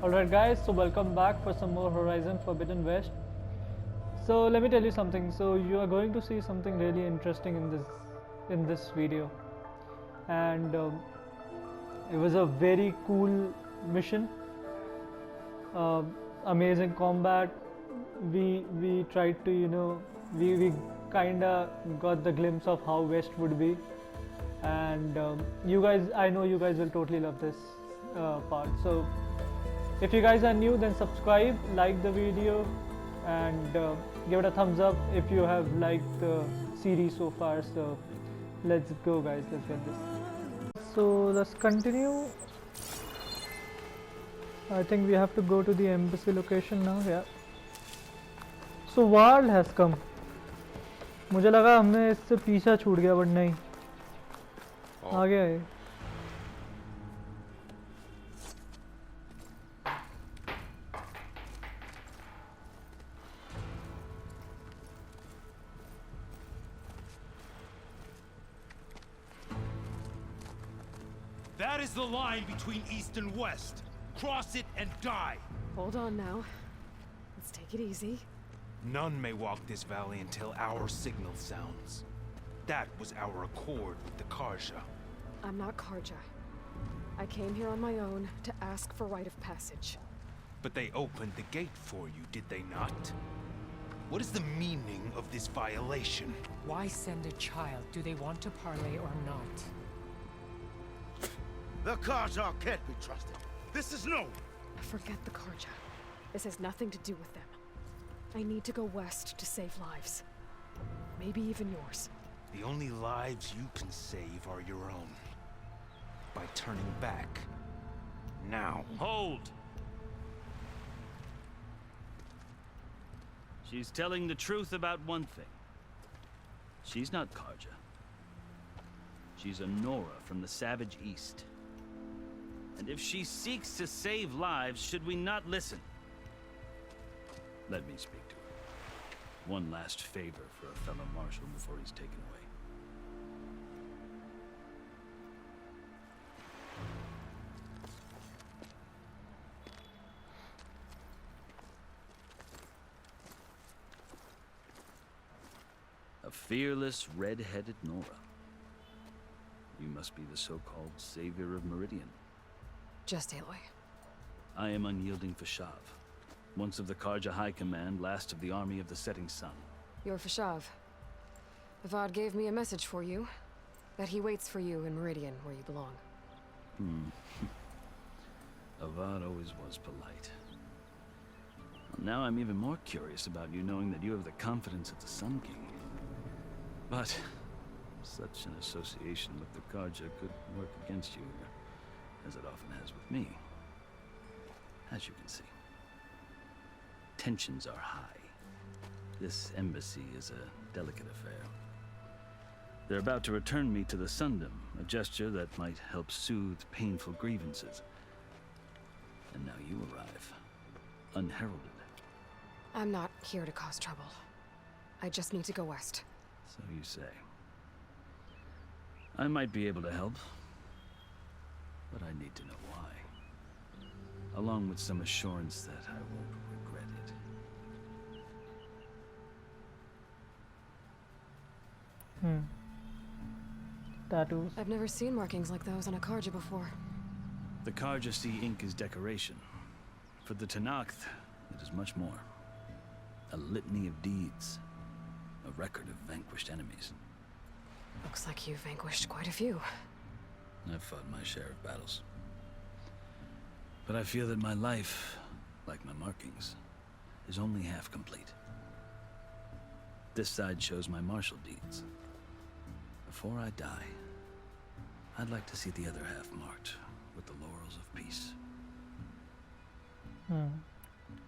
Alright guys, so welcome back for some more Horizon Forbidden West. So let me tell you something. So you are going to see something really interesting in this video, and it was a very cool mission. Amazing combat. We tried to we kinda got the glimpse of how West would be, and you guys, I know you guys will totally love this part. So if you guys are new, then subscribe, like the video, and give it a thumbs up if you have liked the series so far. So let's go guys, let's get this. So let's continue. I think we have to go to the embassy location now. Yeah. So Ward has come. मुझे लगा हमने इससे पीछा छूट गया, but नहीं, आ गया है. That is the line between East and West. Cross it and die. Hold on now. Let's take it easy. None may walk this valley until our signal sounds. That was our accord with the Karja. I'm not Karja. I came here on my own to ask for rite of passage. But they opened the gate for you, did they not? What is the meaning of this violation? Why send a child? Do they want to parley or not? The Karja can't be trusted. This is no. Forget the Karja. This has nothing to do with them. I need to go west to save lives. Maybe even yours. The only lives you can save are your own. By turning back. Now. Hold! She's telling the truth about one thing. She's not Karja. She's a Nora from the Savage East. And if she seeks to save lives, should we not listen? Let me speak to her. One last favor for a fellow marshal before he's taken away. A fearless, red-headed Nora. You must be the so-called savior of Meridian. Just Aloy. I am unyielding Fashav, once of the Karja High Command, last of the army of the Setting Sun. You're Fashav. Avad gave me a message for you. That he waits for you in Meridian, where you belong. Avad always was polite. Well, now I'm even more curious about you, knowing that you have the confidence of the Sun King. But such an association with the Karja could work against you, as it often has with me. As you can see, tensions are high. This embassy is a delicate affair. They're about to return me to the Sundom, a gesture that might help soothe painful grievances. And now you arrive, unheralded. I'm not here to cause trouble. I just need to go west. So you say. I might be able to help, but I need to know why. Along with some assurance that I won't regret it. Tattoos. I've never seen markings like those on a Karja before. The Karja see ink as decoration. For the Tenakth, it is much more. A litany of deeds. A record of vanquished enemies. Looks like you've vanquished quite a few. I've fought my share of battles. But I feel that my life, like my markings, is only half complete. This side shows my martial deeds. Before I die, I'd like to see the other half marked with the laurels of peace.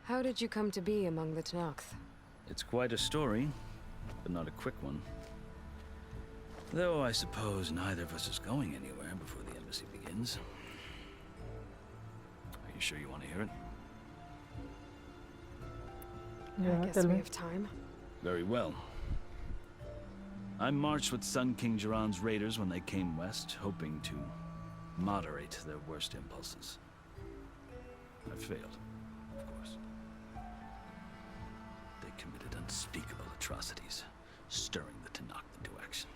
How did you come to be among the Tenakth? It's quite a story, but not a quick one. Though I suppose neither of us is going anywhere before the embassy begins. Are you sure you want to hear it? Yeah, I guess tell we me. have time. Very well. I marched with Sun King Jiran's raiders when they came west, hoping to moderate their worst impulses. I have failed, of course. They committed unspeakable atrocities, stirring the Tenakth into action.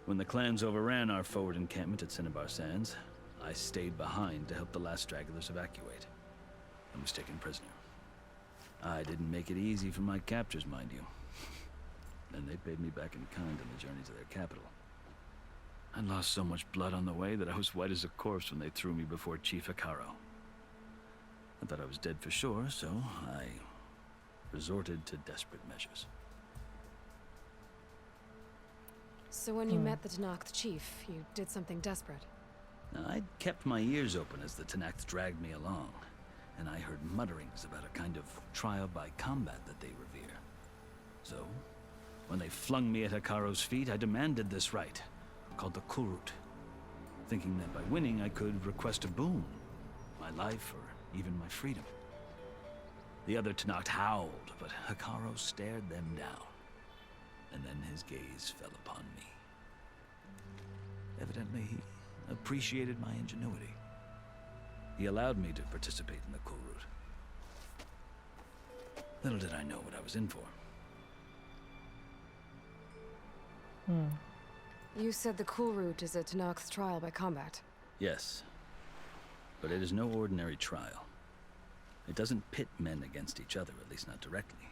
When the clans overran our forward encampment at Cinnabar Sands, I stayed behind to help the last stragglers evacuate, and was taken prisoner. I didn't make it easy for my captors, mind you. And they paid me back in kind on the journey to their capital. I lost so much blood on the way that I was white as a corpse when they threw me before Chief Hekarro. I thought I was dead for sure, so I resorted to desperate measures. So when you met the Tenakth chief, you did something desperate. Now, I'd kept my ears open as the Tenakth dragged me along, and I heard mutterings about a kind of trial by combat that they revere. So, when they flung me at Hekarro's feet, I demanded this right, called the Kulrut, thinking that by winning I could request a boon, my life or even my freedom. The other Tenakth howled, but Hekarro stared them down, and then his gaze fell upon me. Evidently, he appreciated my ingenuity. He allowed me to participate in the Kulrut. Little did I know what I was in for. You said the Kulrut is a Tenakth's trial by combat. Yes, but it is no ordinary trial. It doesn't pit men against each other, at least not directly.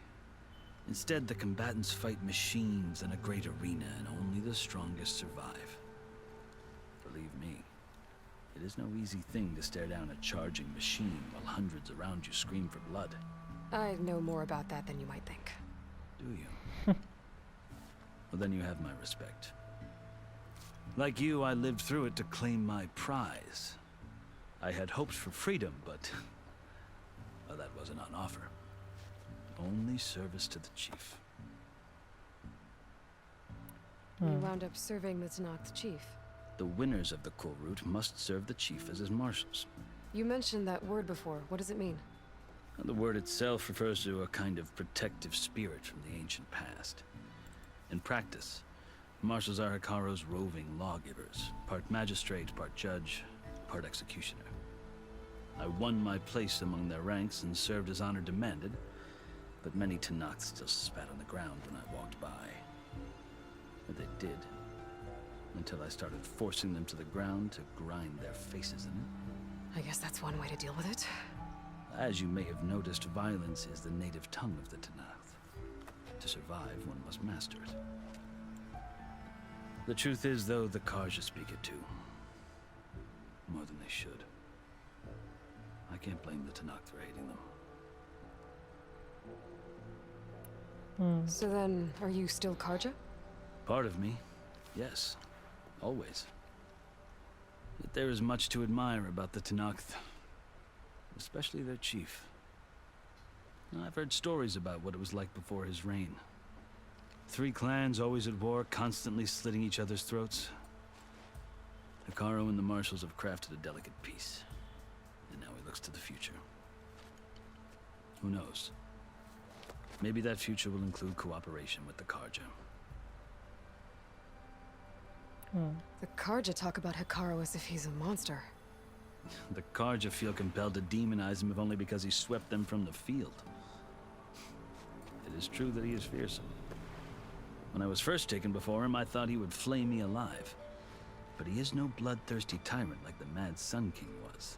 Instead, the combatants fight machines in a great arena, and only the strongest survive. Believe me, it is no easy thing to stare down a charging machine while hundreds around you scream for blood. I know more about that than you might think. Do you? Well, then you have my respect. Like you, I lived through it to claim my prize. I had hoped for freedom, but well, that wasn't on offer. Only service to the chief. You wound up serving the Tenakth chief. The winners of the Kulrut must serve the chief as his marshals. You mentioned that word before. What does it mean? The word itself refers to a kind of protective spirit from the ancient past. In practice, marshals are Hekarro's roving lawgivers, part magistrate, part judge, part executioner. I won my place among their ranks and served as honor demanded, but many Tenakth still spat on the ground when I walked by. But they did, until I started forcing them to the ground to grind their faces in it. I guess that's one way to deal with it. As you may have noticed, violence is the native tongue of the Tenakth. To survive, one must master it. The truth is, though, the Karja speak it too. More than they should. I can't blame the Tenakth for hating them. So then, are you still Karja? Part of me, yes. Always. Yet there is much to admire about the Tenakth. Especially their chief. I've heard stories about what it was like before his reign. 3 clans always at war, constantly slitting each other's throats. Hekarro and the marshals have crafted a delicate peace. And now he looks to the future. Who knows? Maybe that future will include cooperation with the Karja. The Karja talk about Hekarro as if he's a monster. The Karja feel compelled to demonize him if only because he swept them from the field. It is true that he is fearsome. When I was first taken before him, I thought he would flay me alive. But he is no bloodthirsty tyrant like the Mad Sun King was.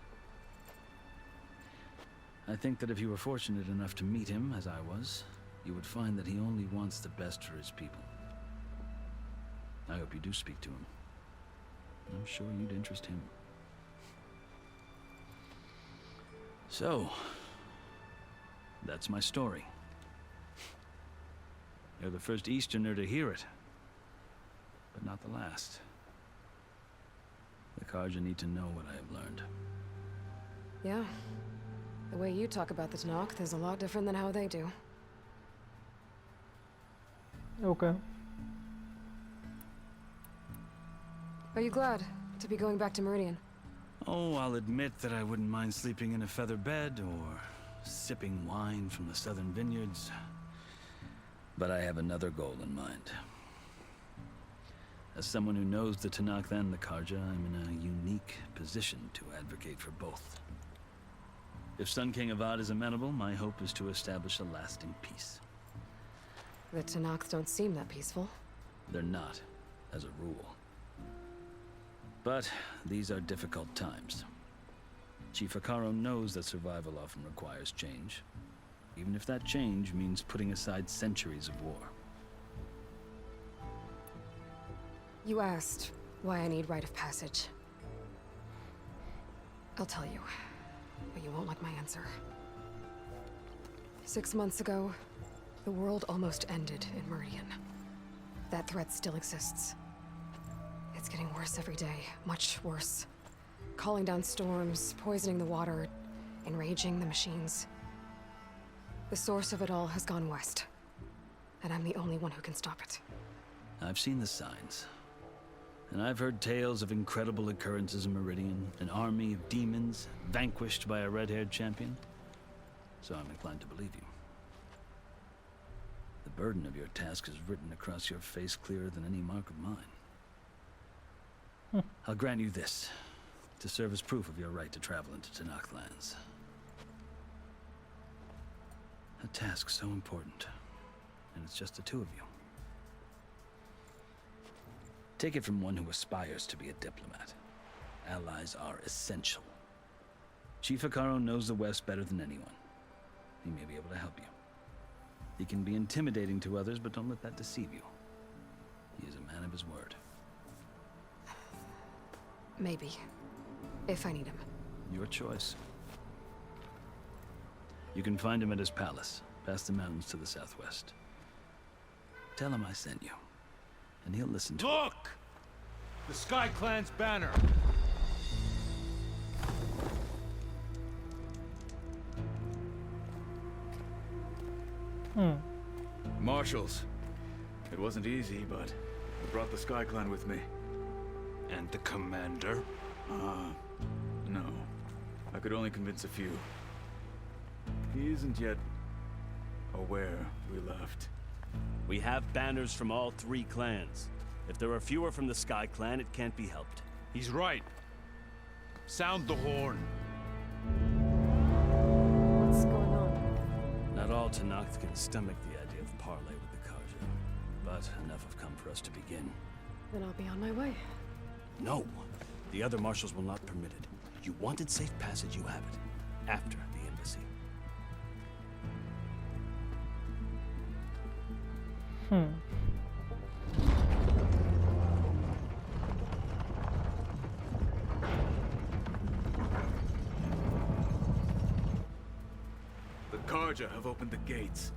I think that if you were fortunate enough to meet him, as I was, you would find that he only wants the best for his people. I hope you do speak to him. I'm sure you'd interest him. So, that's my story. You're the first Easterner to hear it, but not the last. The Karja need to know what I have learned. Yeah. The way you talk about the Tenakth is a lot different than how they do. Okay. Are you glad to be going back to Meridian? Oh, I'll admit that I wouldn't mind sleeping in a feather bed or sipping wine from the southern vineyards. But I have another goal in mind. As someone who knows the Tanakh and the Karja, I'm in a unique position to advocate for both. If Sun King Avad is amenable, my hope is to establish a lasting peace. The Tanakh don't seem that peaceful. They're not, as a rule. But these are difficult times. Chief Akaro knows that survival often requires change, even if that change means putting aside centuries of war. You asked why I need rite of passage. I'll tell you, but you won't like my answer. 6 months ago, the world almost ended in Meridian. That threat still exists. It's getting worse every day, much worse. Calling down storms, poisoning the water, enraging the machines. The source of it all has gone west, and I'm the only one who can stop it. I've seen the signs. And I've heard tales of incredible occurrences in Meridian, an army of demons vanquished by a red-haired champion. So I'm inclined to believe you. The burden of your task is written across your face clearer than any mark of mine. I'll grant you this, to serve as proof of your right to travel into Tanakh lands. A task so important, and it's just the two of you. Take it from one who aspires to be a diplomat. Allies are essential. Chief Akaro knows the West better than anyone. He may be able to help you. He can be intimidating to others, but don't let that deceive you. He is a man of his word. Maybe. If I need him. Your choice. You can find him at his palace, past the mountains to the southwest. Tell him I sent you, and he'll listen to Look! The Sky Clan's banner. Marshals. It wasn't easy, but I brought the Sky Clan with me. And the commander? No. I could only convince a few. He isn't yet aware we left. We have banners from all 3 clans. If there are fewer from the Sky Clan, it can't be helped. He's right. Sound the horn. What's going on? Not all Tanakh can stomach the idea of parley with the Karja, but enough have come for us to begin. Then I'll be on my way. No! The other marshals will not permit it. You wanted safe passage, you have it. After the embassy. The Karja have opened the gates.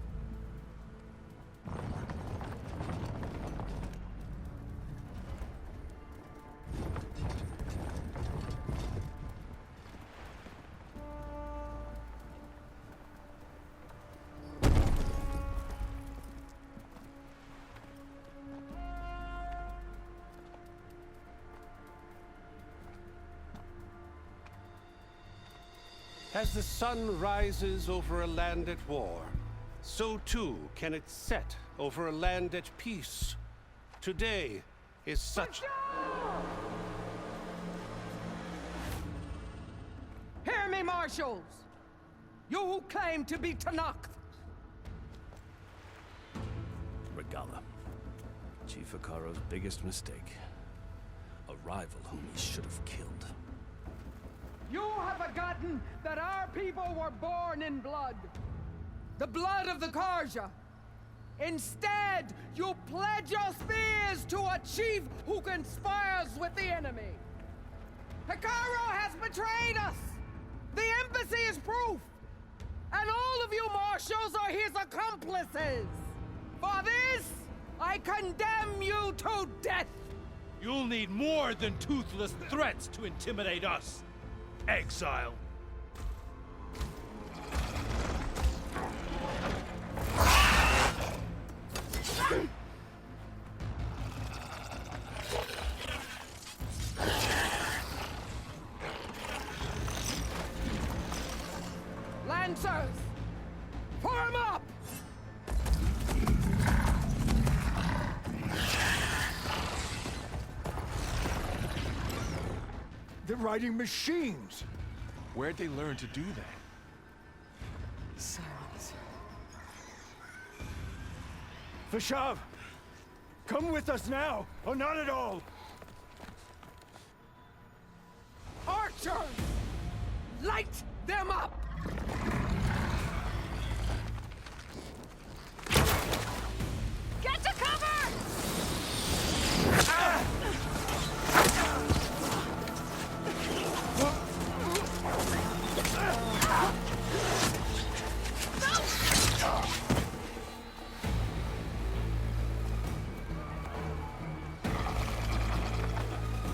As the sun rises over a land at war, so too can it set over a land at peace. Today is such... Hear me, marshals! You who claim to be Tanakh! Regalla. Chief Akaro's biggest mistake. A rival whom he should have killed. You have forgotten that our people were born in blood. The blood of the Karja. Instead, you pledge your spears to a chief who conspires with the enemy. Akaro has betrayed us! The embassy is proof! And all of you marshals are his accomplices! For this, I condemn you to death! You'll need more than toothless threats to intimidate us. Exile. Lancers! Form up! riding machines. Where'd they learn to do that? Silence. Vashav, come with us now, or not at all. Archer! Light them up! Get to cover!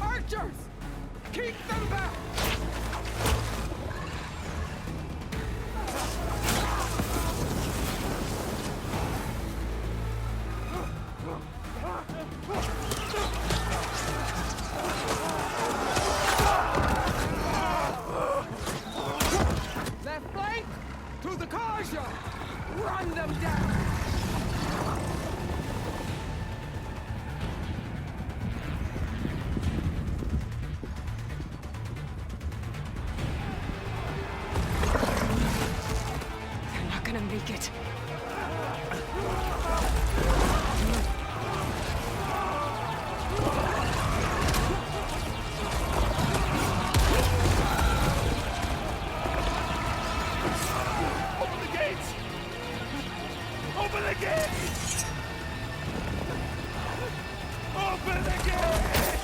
Archers! Keep them back! Left flank! To the Karja! Run them down! They're not gonna make it. Open the gates! Open the gates! Open the gates!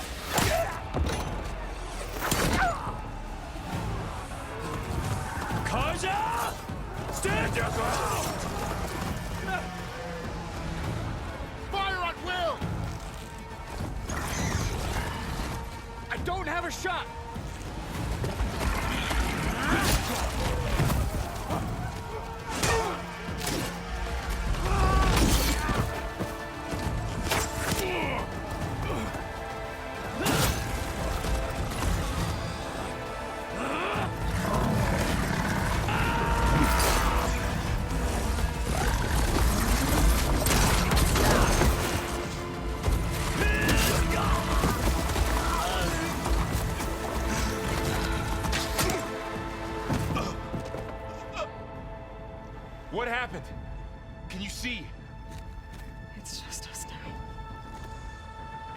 Kaja! Stand your ground! Fire at will! I don't have a shot! What happened? Can you see? It's just us now.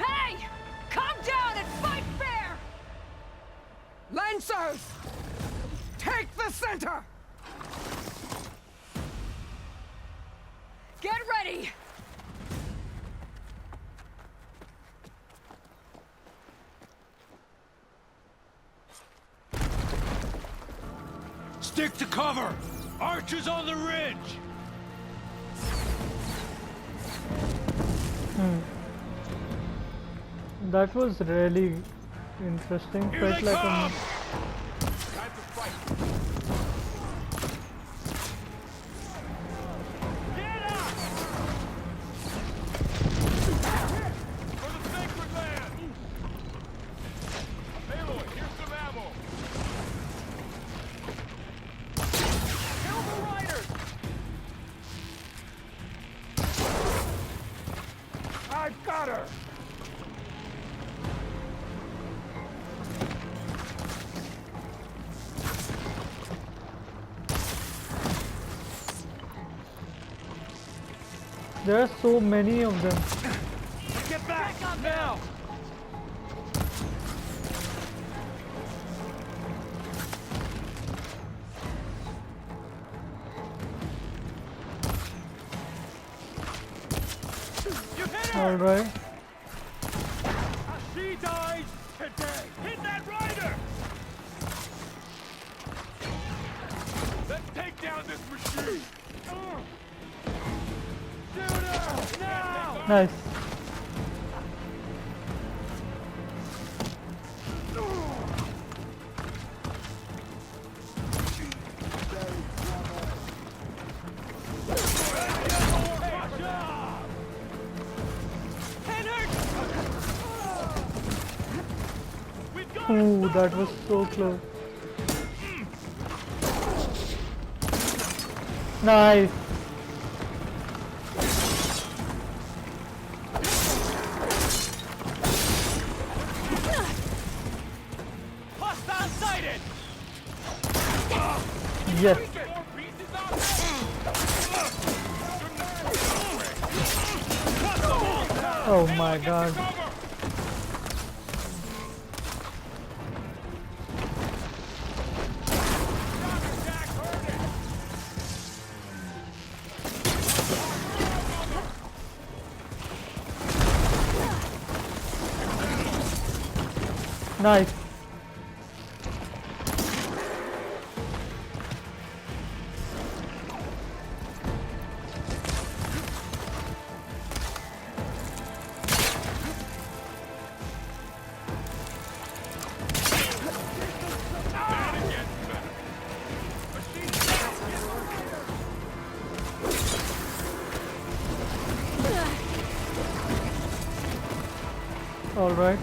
Hey! Calm down and fight fair! Lancers! Take the center! Get ready! Stick to cover! Archers on the ridge! That was really interesting. Here Felt they like a come! Time to fight! Get up! For the sacred land! Aloy, here's some ammo! Kill the riders! I've got her! There are so many of them. Get back! Now! You hit her! All right. She dies today! Hit that rider! Let's take down this machine! Shoot her! Now! Nice. Ooh, that was so close. Nice. Yes. Oh my god. Nice. All right.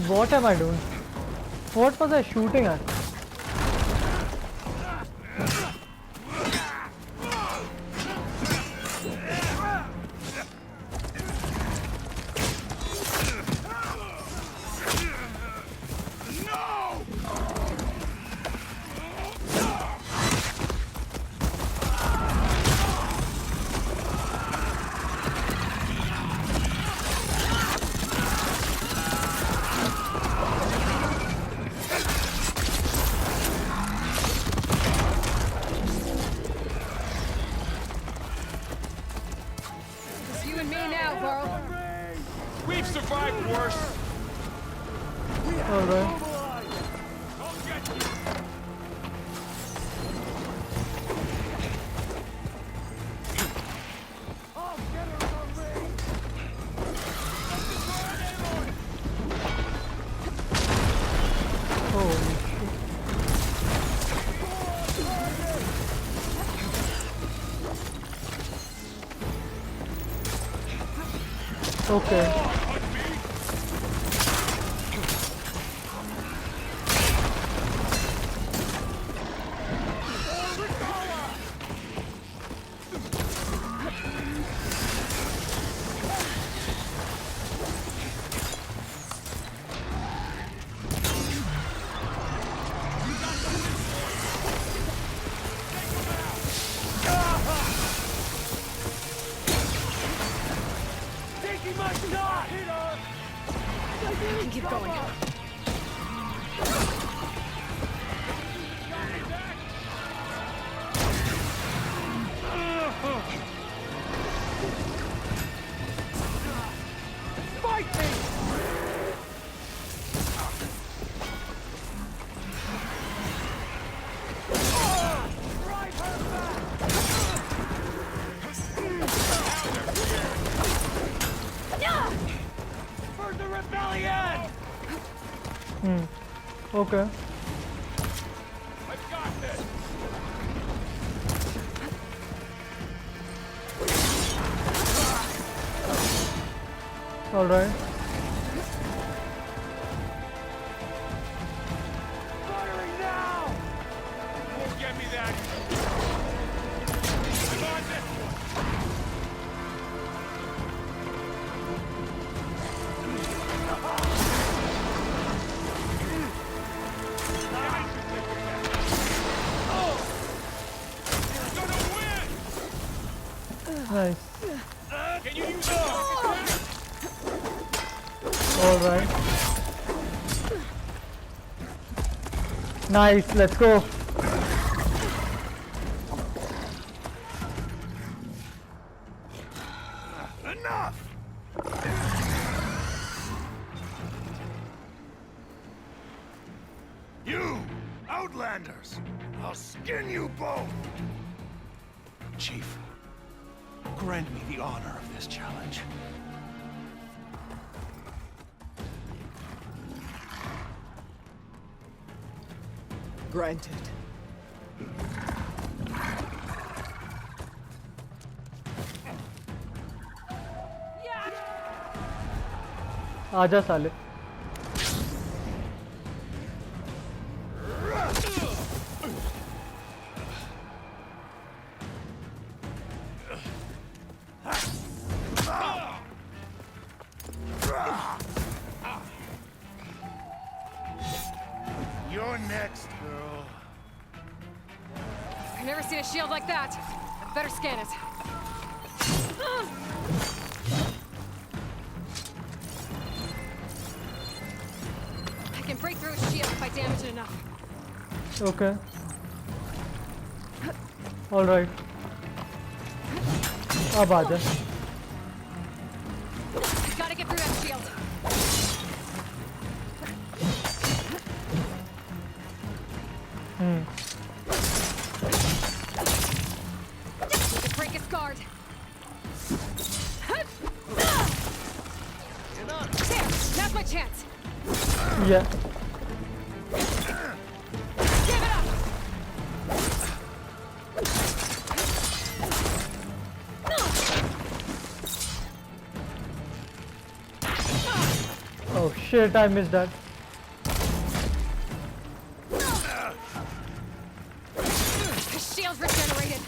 What am I doing? What was I shooting at? We've survived worse. All right. Holy shit. Okay. I can keep going. Okay. I've got this. All right. Firing now! You won't get me that. I'm on this one. Nice. Can you use that? All right. Nice. Let's go. Enough! You, Outlanders! I'll skin you both! Chief, grant me the honor of this challenge. Granted. आजा साले. You're next, girl. I've never seen a shield like that. Better scan it. I can break through a shield if I damage it enough. Okay. All right. अब आजा. Gotta get through that shield. We can break its guard. There, now's my chance. Yeah. Give it up. Oh shit! I missed that. The shield's regenerated.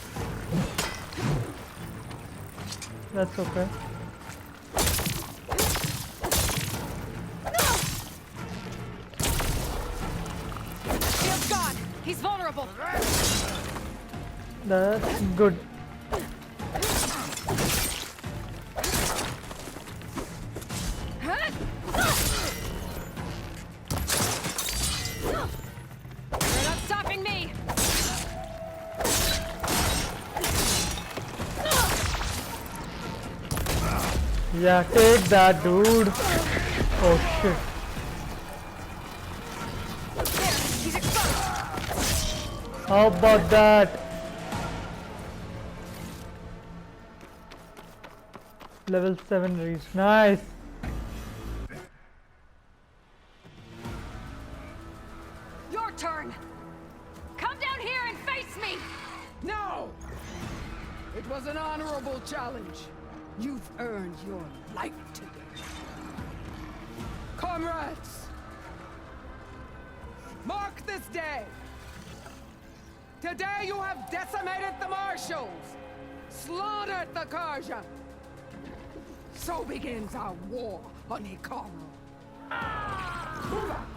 That's okay. Shield's gone. He's vulnerable. That's good. You're not stopping me. Yeah, take that, dude. Oh shit. There, he's exposed. How about that? Level 7 reached. Nice. Your turn. Come down here and face me. No! It was an honorable challenge. You've earned your life today. Comrades! Mark this day! Today you have decimated the Marshals! Slaughtered the Karja! So begins our war on Hikaru. Move out!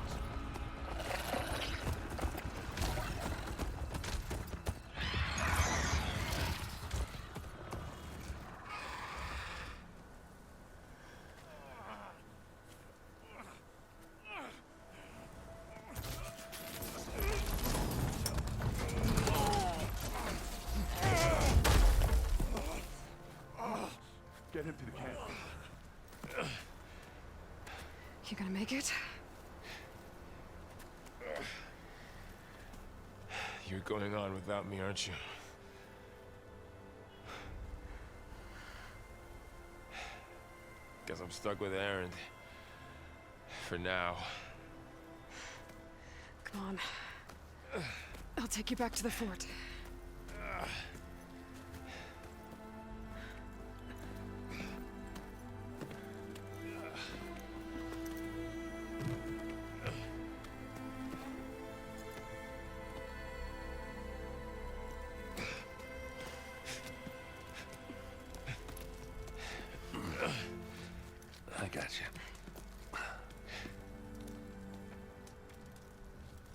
Get him to the camp. You gonna make it? You're going on without me, aren't you? Guess I'm stuck with Erend. For now. Come on. I'll take you back to the fort.